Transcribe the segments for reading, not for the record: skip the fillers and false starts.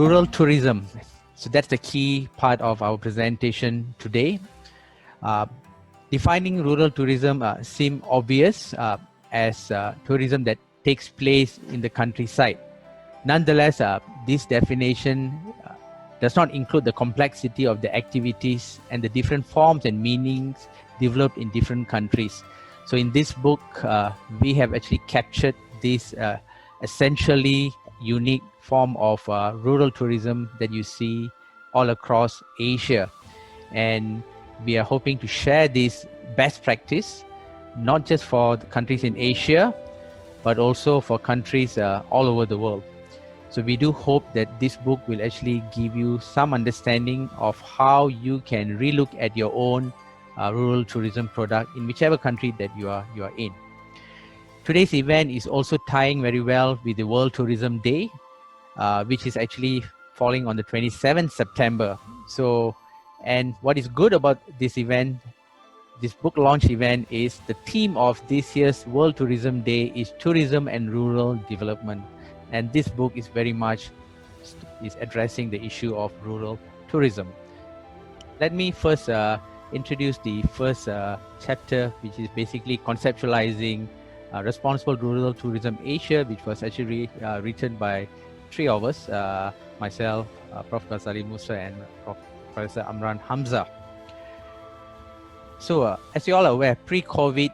rural tourism. So that's the key part of our presentation today. Defining rural tourism seems obvious as tourism that takes place in the countryside. Nonetheless, this definition does not include the complexity of the activities and the different forms and meanings developed in different countries. So in this book, we have actually captured this essentially unique form of rural tourism that you see all across Asia. And we are hoping to share this best practice, not just for the countries in Asia, but also for countries all over the world. So we do hope that this book will actually give you some understanding of how you can relook at your own rural tourism product in whichever country that you are in. Today's event is also tying very well with the World Tourism Day, which is actually falling on the 27th September. So, and what is good about this event, this book launch event, is the theme of this year's World Tourism Day is tourism and rural development. And this book is very much addressing the issue of rural tourism. Let me first introduce the first chapter, which is basically conceptualizing responsible rural tourism Asia, which was actually written by three of us, myself, Prof. Ghazali Musa, and Professor Amran Hamza. So as you all are aware, pre-COVID,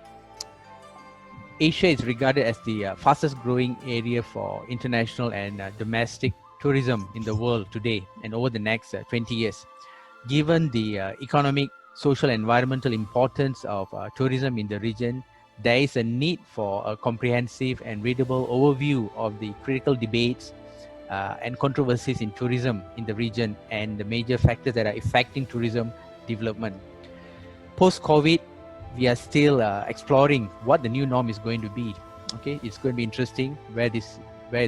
Asia is regarded as the fastest growing area for international and domestic tourism in the world today and over the next 20 years. Given the economic, social, and environmental importance of tourism in the region, there is a need for a comprehensive and readable overview of the critical debates and controversies in tourism in the region and the major factors that are affecting tourism development. Post-COVID, we are still exploring what the new norm is going to be. Okay, it's going to be interesting where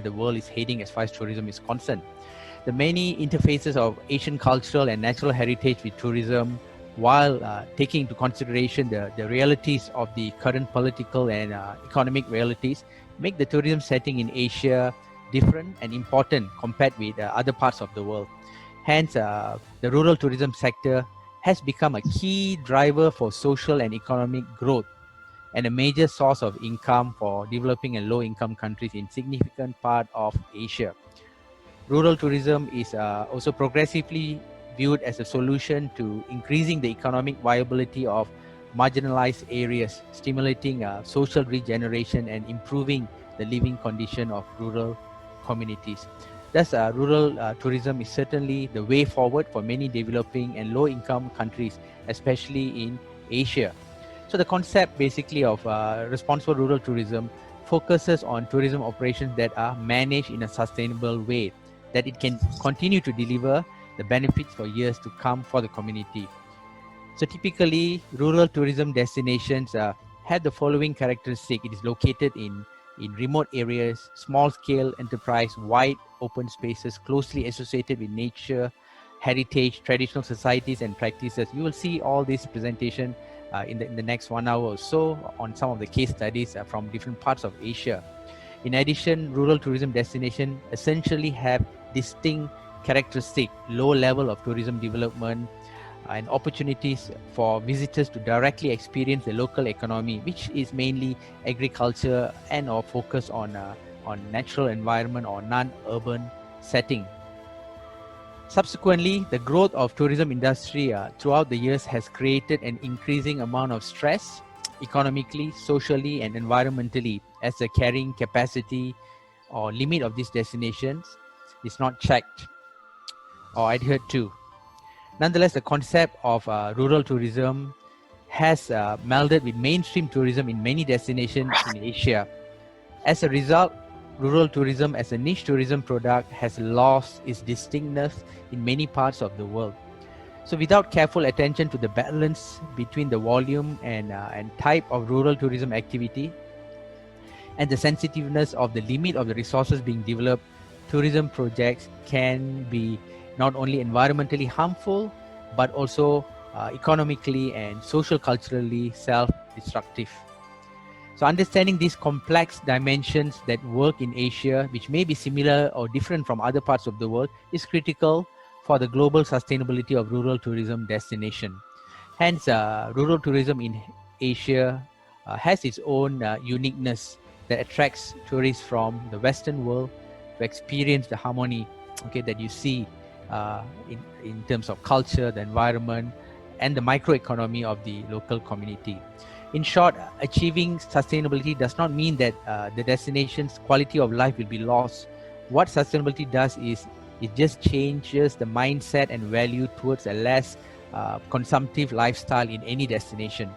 the world is heading as far as tourism is concerned. The many interfaces of Asian cultural and natural heritage with tourism, while taking into consideration the realities of the current political and economic realities, make the tourism setting in Asia different and important compared with other parts of the world. Hence, the rural tourism sector has become a key driver for social and economic growth and a major source of income for developing and low-income countries in significant part of Asia. Rural tourism is also progressively viewed as a solution to increasing the economic viability of marginalized areas, stimulating social regeneration and improving the living condition of rural communities. Thus, rural tourism is certainly the way forward for many developing and low-income countries, especially in Asia. So the concept basically of responsible rural tourism focuses on tourism operations that are managed in a sustainable way, that it can continue to deliver the benefits for years to come for the community. So typically, rural tourism destinations have the following characteristic. It is located in remote areas, small-scale enterprise, wide open spaces closely associated with nature, heritage, traditional societies and practices. You will see all this presentation in the next 1 hour or so on some of the case studies from different parts of Asia. In addition, rural tourism destinations essentially have distinct characteristics, low level of tourism development, and opportunities for visitors to directly experience the local economy, which is mainly agriculture and or focus on natural environment or non-urban setting. Subsequently, the growth of tourism industry throughout the years has created an increasing amount of stress economically, socially, and environmentally, as the carrying capacity or limit of these destinations is not checked or adhered to. Nonetheless, the concept of rural tourism has melded with mainstream tourism in many destinations in Asia. As a result, rural tourism as a niche tourism product has lost its distinctness in many parts of the world. So without careful attention to the balance between the volume and type of rural tourism activity and the sensitiveness of the limit of the resources being developed, tourism projects can be not only environmentally harmful, but also economically and social culturally self-destructive. So understanding these complex dimensions that work in Asia, which may be similar or different from other parts of the world, is critical for the global sustainability of rural tourism destination. Hence, rural tourism in Asia has its own uniqueness that attracts tourists from the Western world to experience the harmony, okay, that you see in terms of culture, the environment, and the microeconomy of the local community. In short, achieving sustainability does not mean that the destination's quality of life will be lost. What sustainability does is it just changes the mindset and value towards a less consumptive lifestyle in any destination.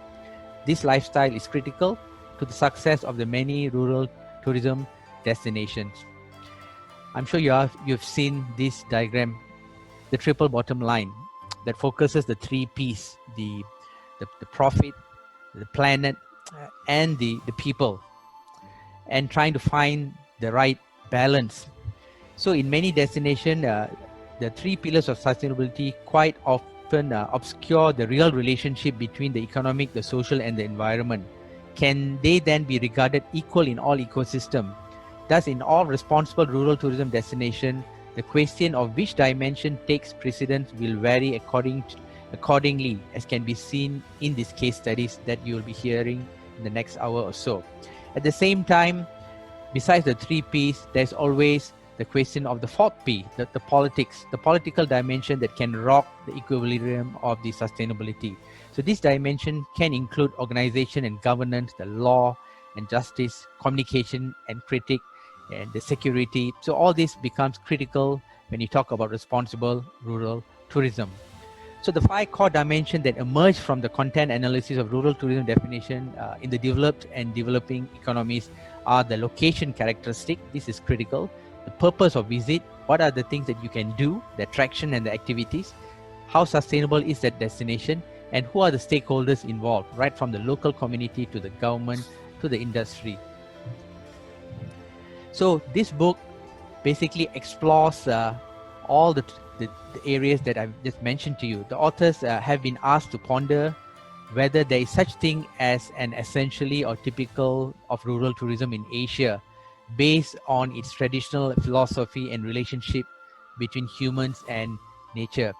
This lifestyle is critical to the success of the many rural tourism destinations. I'm sure you've seen this diagram, the triple bottom line that focuses the three P's, the profit, the planet, and the people, and trying to find the right balance. So in many destinations, the three pillars of sustainability quite often obscure the real relationship between the economic, the social, and the environment. Can they then be regarded equal in all ecosystems? Thus, in all responsible rural tourism destinations, the question of which dimension takes precedence will vary accordingly, as can be seen in these case studies that you will be hearing in the next hour or so. At the same time, besides the three P's, there's always the question of the fourth P, the politics, the political dimension that can rock the equilibrium of the sustainability. So this dimension can include organization and governance, the law and justice, communication and critique, and the security. So all this becomes critical when you talk about responsible rural tourism. So the five core dimensions that emerge from the content analysis of rural tourism definition in the developed and developing economies are the location characteristic. This is critical. The purpose of visit. What are the things that you can do, the attraction and the activities? How sustainable is that destination? And who are the stakeholders involved, right from the local community to the government to the industry. So this book basically explores all the areas that I've just mentioned to you. The authors have been asked to ponder whether there is such thing as an essentially or typical of rural tourism in Asia based on its traditional philosophy and relationship between humans and nature.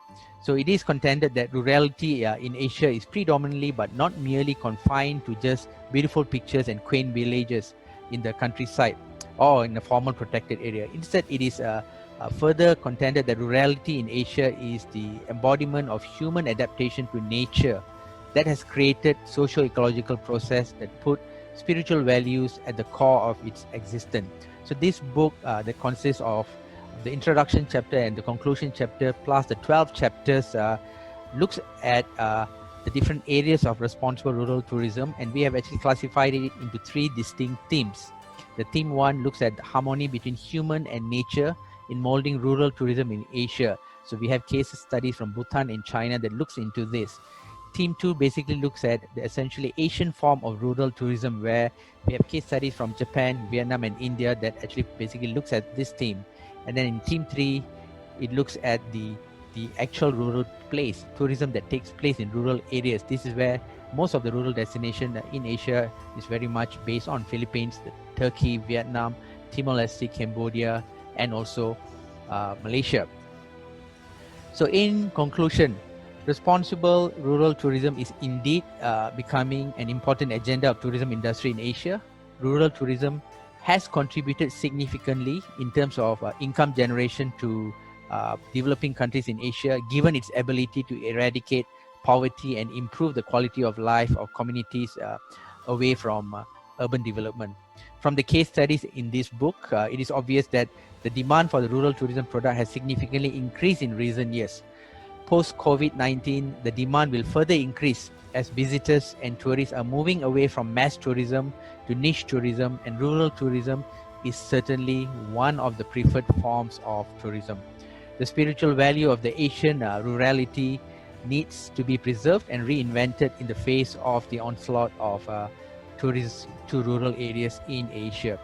So it is contended that rurality in Asia is predominantly but not merely confined to just beautiful pictures and quaint villages in the countryside or in a formal protected area. Instead, it is further contended that rurality in Asia is the embodiment of human adaptation to nature that has created socio-ecological process that put spiritual values at the core of its existence. So this book that consists of the introduction chapter and the conclusion chapter plus the 12 chapters looks at the different areas of responsible rural tourism, and we have actually classified it into three distinct themes. The theme 1 looks at the harmony between human and nature in molding rural tourism in Asia. So we have case studies from Bhutan and China that looks into this. Theme 2 basically looks at the essentially Asian form of rural tourism, where we have case studies from Japan, Vietnam, and India that actually basically looks at this theme. And then in theme 3, it looks at the actual rural place, tourism that takes place in rural areas. This is where most of the rural destination in Asia is very much based on Philippines, Turkey, Vietnam, Timor-Leste, Cambodia, and also Malaysia. So in conclusion, responsible rural tourism is indeed becoming an important agenda of tourism industry in Asia. Rural tourism has contributed significantly in terms of income generation to developing countries in Asia, given its ability to eradicate poverty and improve the quality of life of communities away from urban development. From the case studies in this book, it is obvious that the demand for the rural tourism product has significantly increased in recent years. Post-COVID-19, the demand will further increase as visitors and tourists are moving away from mass tourism to niche tourism, and rural tourism is certainly one of the preferred forms of tourism. The spiritual value of the Asian rurality needs to be preserved and reinvented in the face of the onslaught of tourists to rural areas in Asia.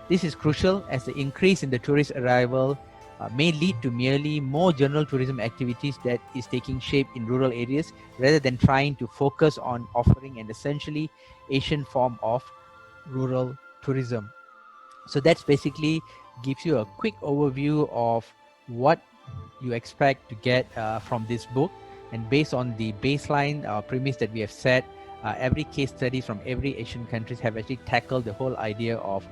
This is crucial as the increase in the tourist arrival may lead to merely more general tourism activities that is taking shape in rural areas rather than trying to focus on offering an essentially Asian form of rural tourism. So that's basically gives you a quick overview of what you expect to get from this book. And based on the baseline premise that we have set, every case study from every Asian countries have actually tackled the whole idea of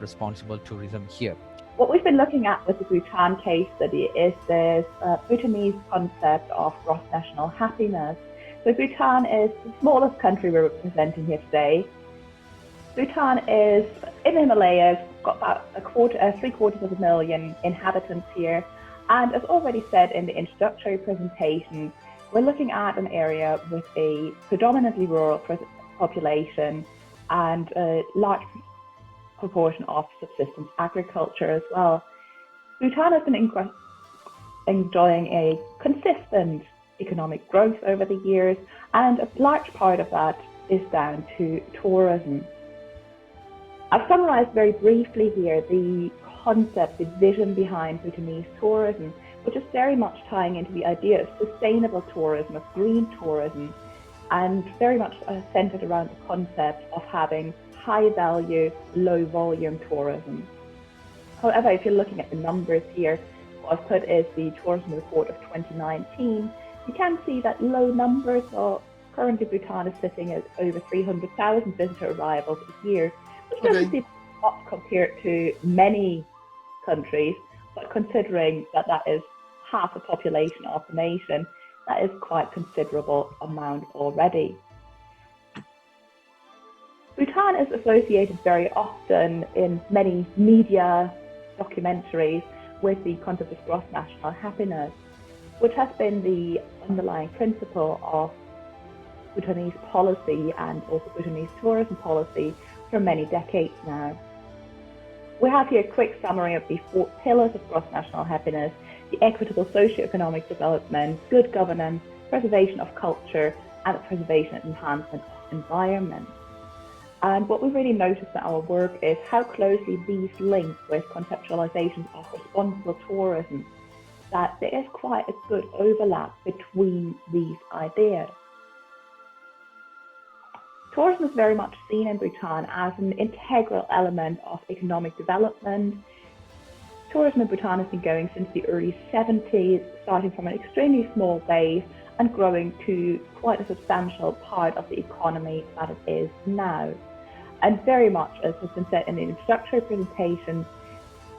responsible tourism here. What we've been looking at with the Bhutan case study is this Bhutanese concept of gross national happiness. So Bhutan is the smallest country we're representing here today. Bhutan is in the Himalayas, got about 750,000 inhabitants here. And as already said in the introductory presentation, we're looking at an area with a predominantly rural population and a large proportion of subsistence agriculture as well. Bhutan has been enjoying a consistent economic growth over the years, and a large part of that is down to tourism. I've summarized very briefly here the concept, the vision behind Bhutanese tourism, which is very much tying into the idea of sustainable tourism, of green tourism, and very much centered around the concept of having high value, low volume tourism. However, if you're looking at the numbers here, what I've put is the tourism report of 2019. You can see that low numbers. So currently Bhutan is sitting at over 300,000 visitor arrivals a year, which doesn't seem a lot compared to many countries, but considering that that is half the population of the nation, that is quite considerable amount already. Bhutan is associated very often in many media documentaries with the concept of gross national happiness, which has been the underlying principle of Bhutanese policy and also Bhutanese tourism policy for many decades now. We have here a quick summary of the 4 pillars of gross national happiness: the equitable socio-economic development, good governance, preservation of culture, and the preservation and enhancement of environment. And what we really noticed in our work is how closely these link with conceptualizations of responsible tourism, that there is quite a good overlap between these ideas. Tourism is very much seen in Bhutan as an integral element of economic development. Tourism in Bhutan has been going since the early 70s, starting from an extremely small base and growing to quite a substantial part of the economy that it is now. And very much, as has been said in the introductory presentation,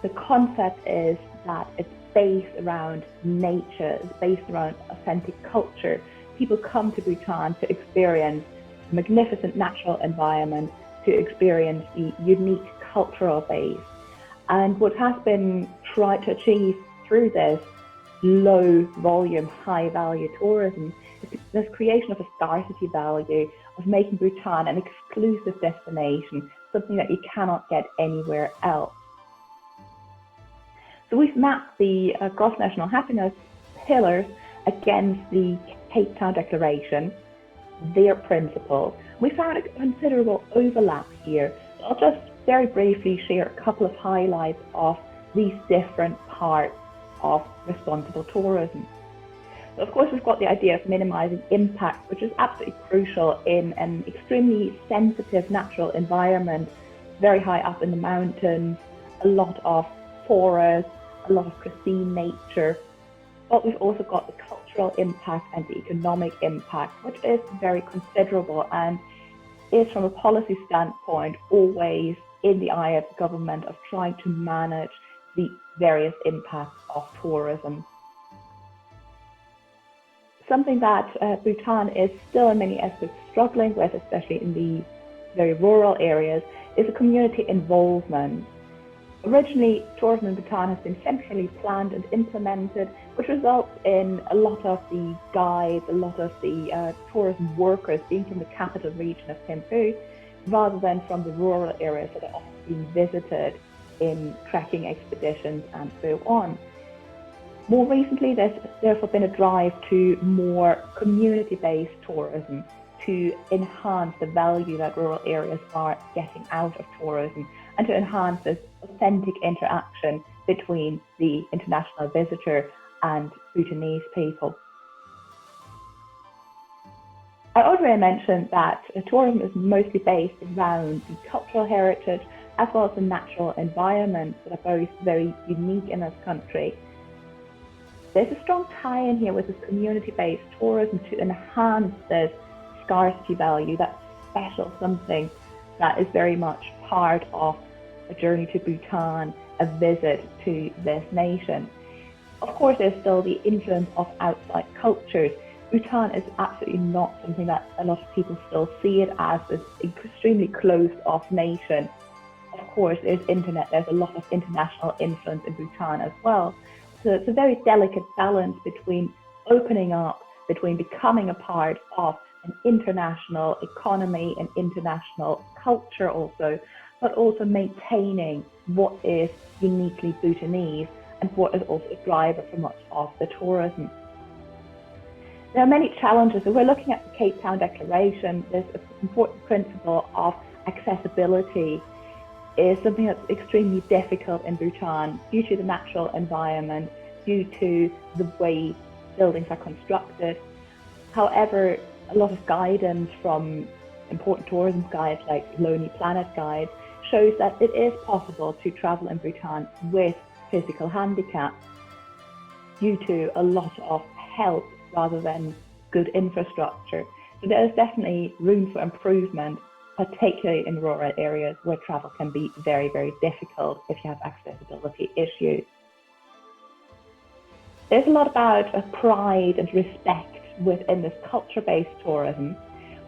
the concept is that it's based around nature, it's based around authentic culture. People come to Bhutan to experience a magnificent natural environment, to experience the unique cultural base. And what has been tried to achieve through this low volume, high value tourism is this creation of a scarcity value, of making Bhutan an exclusive destination, something that you cannot get anywhere else. So we've mapped the gross national happiness pillars against the Cape Town Declaration, their principles. We found a considerable overlap here. So I'll just very briefly share a couple of highlights of these different parts of responsible tourism. So of course, we've got the idea of minimizing impact, which is absolutely crucial in an extremely sensitive natural environment, very high up in the mountains, a lot of forests, a lot of pristine nature. But we've also got the cultural impact and the economic impact, which is very considerable and is, from a policy standpoint, always in the eye of the government of trying to manage the various impacts of tourism. Something that Bhutan is still in many aspects struggling with, especially in the very rural areas, is a community involvement. Originally, tourism in Bhutan has been centrally planned and implemented, which results in a lot of the guides, a lot of the tourism workers being from the capital region of Thimphu, rather than from the rural areas that are often being visited in trekking expeditions and so on. More recently, there's therefore been a drive to more community-based tourism to enhance the value that rural areas are getting out of tourism and to enhance this authentic interaction between the international visitor and Bhutanese people. I already mentioned that tourism is mostly based around the cultural heritage as well as the natural environment that are both very unique in this country. There's a strong tie-in here with this community-based tourism to enhance this scarcity value, that special something that is very much part of a journey to Bhutan, a visit to this nation. Of course, there's still the influence of outside cultures. Bhutan is absolutely not something that a lot of people still see it as this extremely closed-off nation. Of course, there's a lot of international influence in Bhutan as well. So it's a very delicate balance between opening up, between becoming a part of an international economy and international culture also, but also maintaining what is uniquely Bhutanese and what is also a driver for much of the tourism. There are many challenges. If we're looking at the Cape Town Declaration, there's an important principle of accessibility is something that's extremely difficult in Bhutan due to the natural environment, due to the way buildings are constructed. However, a lot of guidance from important tourism guides like Lonely Planet Guide shows that it is possible to travel in Bhutan with physical handicap due to a lot of help rather than good infrastructure. So there is definitely room for improvement, particularly in rural areas where travel can be very, very difficult if you have accessibility issues. There's a lot about pride and respect within this culture-based tourism,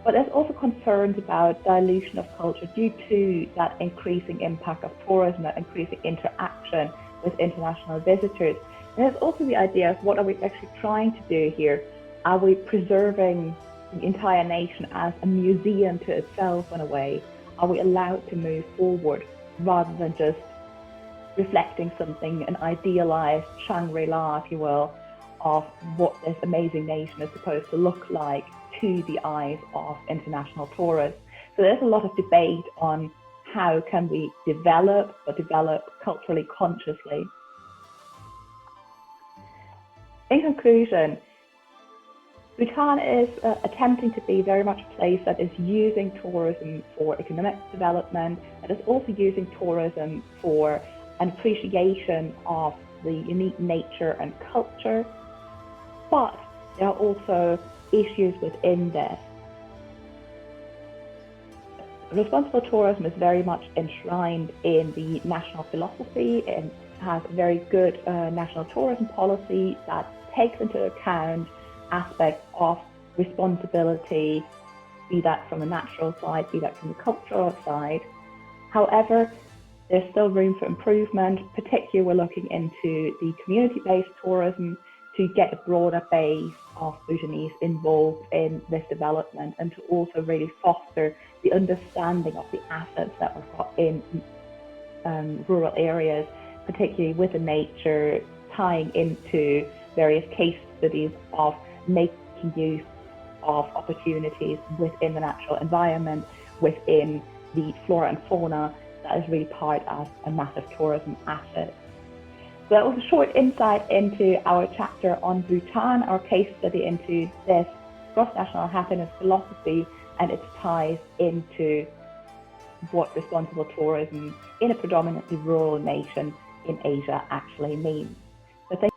but there's also concerns about dilution of culture due to that increasing impact of tourism, that increasing interaction with international visitors. And there's also the idea of what are we actually trying to do here? Are we preserving the entire nation as a museum to itself in a way? Are we allowed to move forward rather than just reflecting something, an idealized Shangri-La, if you will, of what this amazing nation is supposed to look like to the eyes of international tourists? So there's a lot of debate on how can we develop culturally consciously. In conclusion, Bhutan is attempting to be very much a place that is using tourism for economic development, that is also using tourism for an appreciation of the unique nature and culture, but there are also issues within this. Responsible tourism is very much enshrined in the national philosophy and has a very good national tourism policy that takes into account aspects of responsibility, be that from the natural side, be that from the cultural side. However, there's still room for improvement, particularly we're looking into the community-based tourism to get a broader base of Bhutanese involved in this development and to also really foster the understanding of the assets that we've got in rural areas, particularly with the nature, tying into various case studies of making use of opportunities within the natural environment, within the flora and fauna that is really part of a massive tourism asset. So that was a short insight into our chapter on Bhutan, our case study into this cross-national happiness philosophy and its ties into what responsible tourism in a predominantly rural nation in Asia actually means. So thank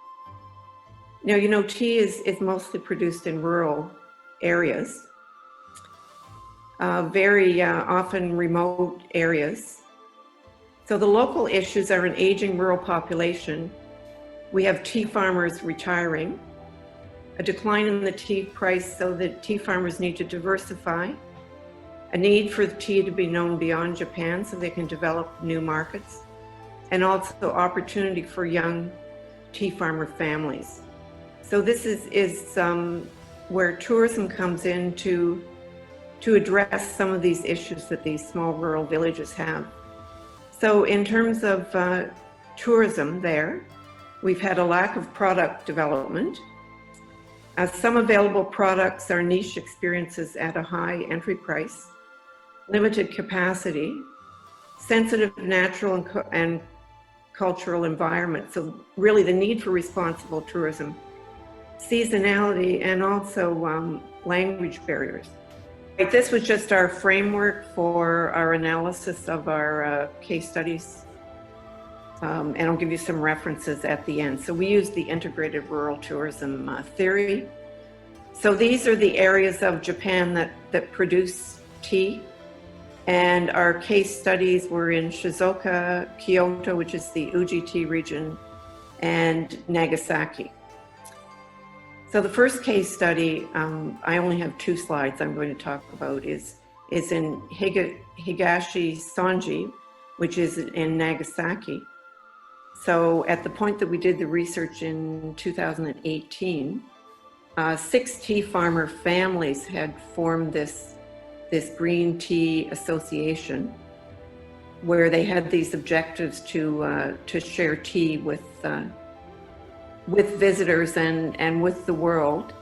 Now, you know, tea is mostly produced in rural areas, very often remote areas. So the local issues are an aging rural population. We have tea farmers retiring, a decline in the tea price, so that tea farmers need to diversify, a need for the tea to be known beyond Japan so they can develop new markets, and also opportunity for young tea farmer families. So this is where tourism comes in to address some of these issues that these small rural villages have. So in terms of tourism there, we've had a lack of product development. Some available products are niche experiences at a high entry price, limited capacity, sensitive natural and cultural environment. So really the need for responsible tourism, seasonality, and also language barriers. This was just our framework for our analysis of our case studies. And I'll give you some references at the end. So we use the integrated rural tourism theory. So these are the areas of Japan that produce tea. And our case studies were in Shizuoka, Kyoto, which is the Uji tea region, and Nagasaki. So the first case study, I only have 2 slides I'm going to talk about, is in Higashi Sonji, which is in Nagasaki. So at the point that we did the research in 2018, 6 tea farmer families had formed this green tea association, where they had these objectives to share tea with visitors and with the world.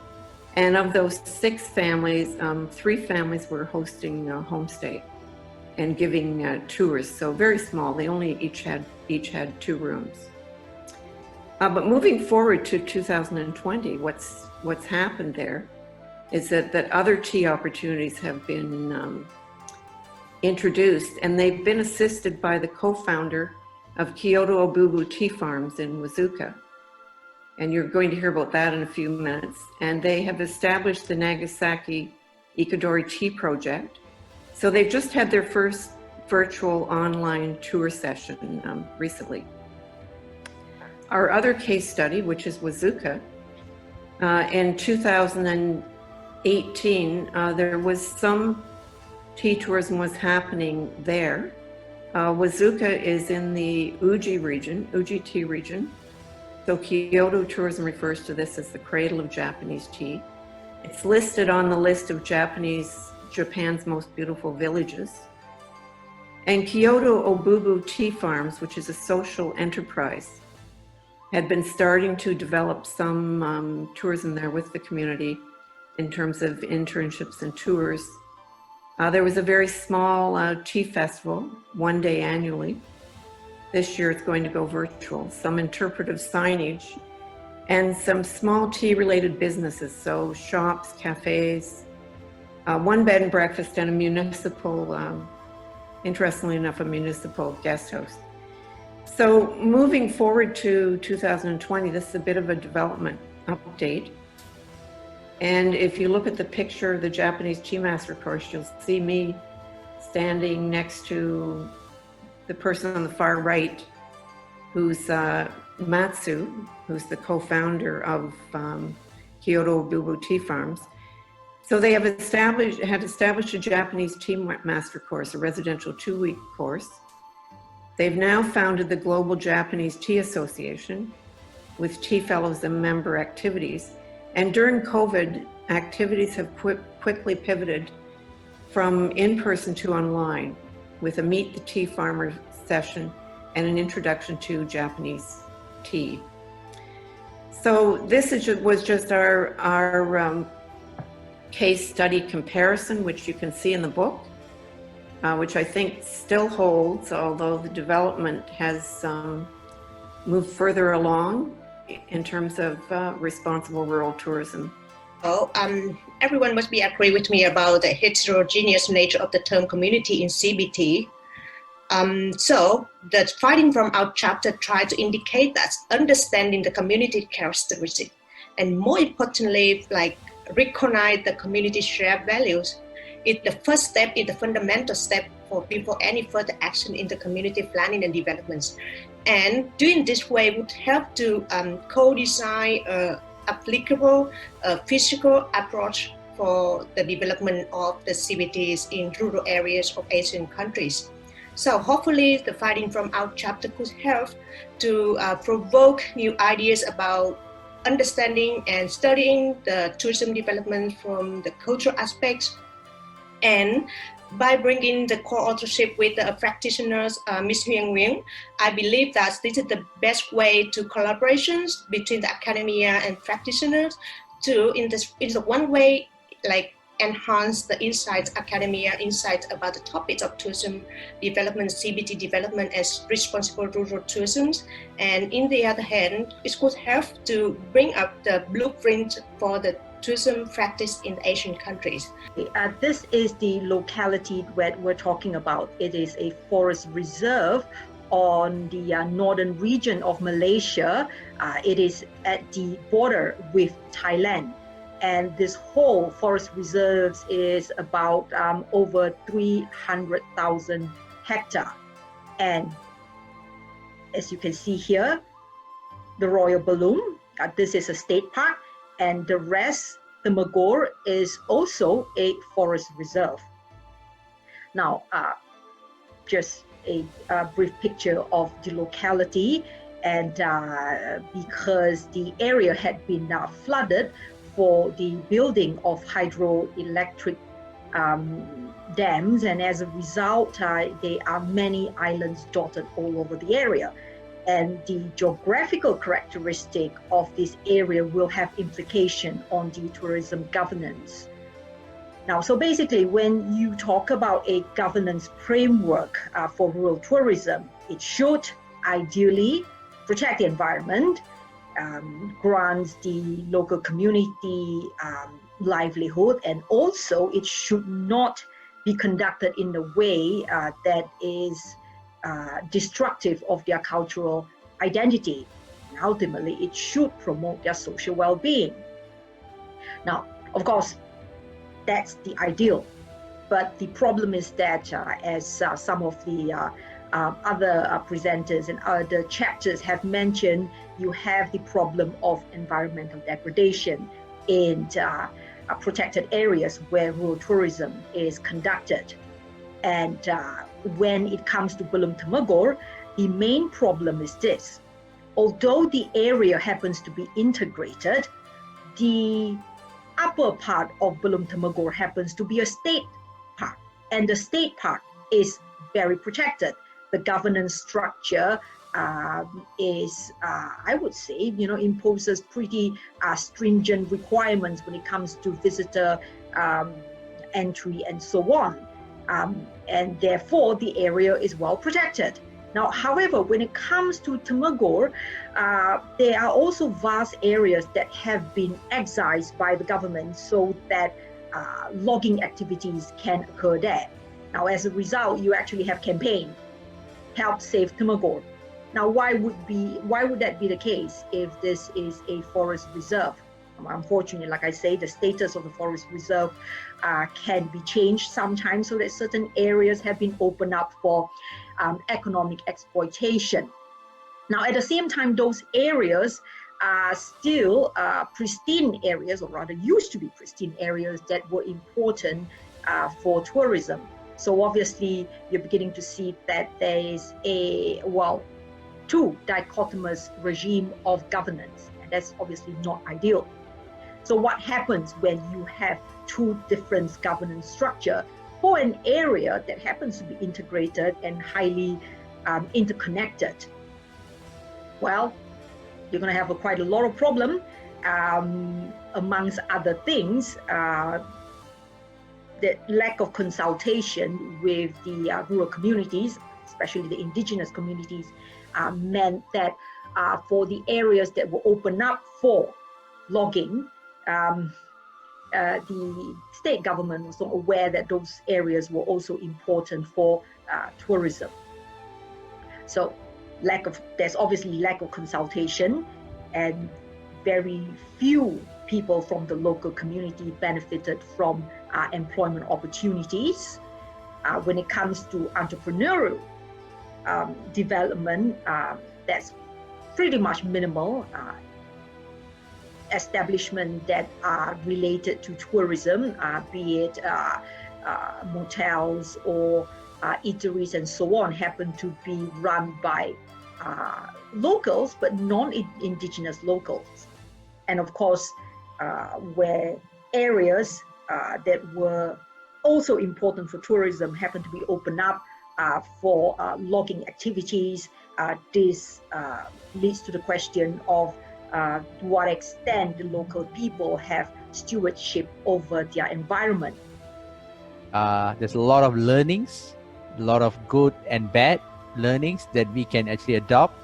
And of those 6 families, 3 families were hosting a homestay and giving tours. So very small. They only each had 2 rooms. But moving forward to 2020, what's happened there is that other tea opportunities have been introduced, and they've been assisted by the co-founder of Kyoto Obubu Tea Farms in Wazooka. And you're going to hear about that in a few minutes. And they have established the Nagasaki Ikadori Tea Project. So they've just had their first virtual online tour session recently. Our other case study, which is Wazooka, in 2018, there was some tea tourism was happening there. Wazooka is in the Uji tea region. So Kyoto Tourism refers to this as the cradle of Japanese tea. It's listed on the list of Japan's most beautiful villages. And Kyoto Obubu Tea Farms, which is a social enterprise, had been starting to develop some tourism there with the community in terms of internships and tours. There was a very small tea festival, 1 day annually. This year it's going to go virtual, some interpretive signage, and some small tea-related businesses, so shops, cafes, 1 bed and breakfast, and a municipal, interestingly enough, a municipal guest house. So moving forward to 2020, this is a bit of a development update. And if you look at the picture of the Japanese Tea Master course, you'll see me standing next to the person on the far right, who's Matsu, who's the co-founder of Kyoto Obubu Tea Farms. So they had established a Japanese Tea Master course, a residential 2-week course. They've now founded the Global Japanese Tea Association with tea fellows and member activities. And during COVID, activities have quickly pivoted from in-person to online, with a Meet the Tea Farmer session and an introduction to Japanese tea. So this was just our case study comparison, which you can see in the book, which I think still holds, although the development has moved further along in terms of responsible rural tourism. Well, everyone must agree with me about the heterogeneous nature of the term community in CBT. So the finding from our chapter tried to indicate that understanding the community characteristics, and more importantly, like recognize the community shared values, is the first step, is the fundamental step before any further action in the community planning and development. And doing this way would help to co-design applicable physical approach for the development of the CBTs in rural areas of Asian countries. So hopefully the finding from our chapter could help to provoke new ideas about understanding and studying the tourism development from the cultural aspects. And by bringing the co-authorship with the practitioners, Ms. Huyền Nguyễn, I believe that this is the best way to collaborations between the academia and practitioners to, in the one way, like enhance the academia insights about the topics of tourism development, CBT development as responsible rural tourism. And in the other hand, it could help to bring up the blueprint for the tourism practiced in Asian countries. This is the locality that we're talking about. It is a forest reserve on the northern region of Malaysia. It is at the border with Thailand. And this whole forest reserve is about over 300,000 hectares. And as you can see here, the Royal Balloon, this is a state park, and the rest, the Magor, is also a forest reserve. Now, just a brief picture of the locality, and because the area had been flooded for the building of hydroelectric dams, and as a result, there are many islands dotted all over the area. And the geographical characteristic of this area will have implication on the tourism governance. Now, so basically, when you talk about a governance framework for rural tourism, it should ideally protect the environment, grants the local community livelihood, and also it should not be conducted in a way that is destructive of their cultural identity. And ultimately, it should promote their social well-being. Now, of course, that's the ideal. But the problem is that, as some of the other presenters and other chapters have mentioned, you have the problem of environmental degradation in protected areas where rural tourism is conducted. And when it comes to Belum Temagor, the main problem is this. Although the area happens to be integrated, the upper part of Belum Temagor happens to be a state park, and the state park is very protected. The governance structure is, I would say, imposes pretty stringent requirements when it comes to visitor entry and so on. And therefore, the area is well protected. Now, however, when it comes to Temagor, there are also vast areas that have been excised by the government so that logging activities can occur there. Now, as a result, you actually have campaign, help save Temagor. Now, why would that be the case if this is a forest reserve? Unfortunately, like I say, the status of the forest reserve can be changed sometimes so that certain areas have been opened up for economic exploitation. Now, at the same time, those areas are still pristine areas, or rather used to be pristine areas that were important for tourism. So obviously, you're beginning to see that there is two dichotomous regime of governance, and that's obviously not ideal. So what happens when you have two different governance structure for an area that happens to be integrated and highly interconnected? Well, you're going to have quite a lot of problem, amongst other things. The lack of consultation with the rural communities, especially the indigenous communities, meant that for the areas that were opened up for logging, the state government was not aware that those areas were also important for tourism. So there's obviously lack of consultation, and very few people from the local community benefited from employment opportunities. When it comes to entrepreneurial development, that's pretty much minimal. Establishments that are related to tourism, be it motels or eateries and so on, happen to be run by locals, but non-indigenous locals. And of course, where areas that were also important for tourism happen to be opened up for logging activities, this leads to the question of to what extent the local people have stewardship over their environment. There's a lot of learnings, a lot of good and bad learnings that we can actually adopt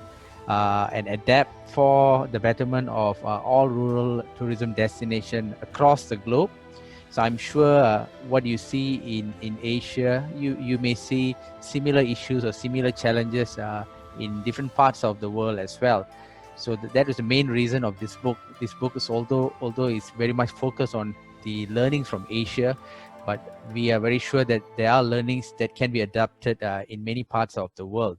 and adapt for the betterment of all rural tourism destinations across the globe. So I'm sure what you see in Asia, you may see similar issues or similar challenges in different parts of the world as well. So that is the main reason of this book. This book is although it's very much focused on the learnings from Asia, but we are very sure that there are learnings that can be adapted in many parts of the world.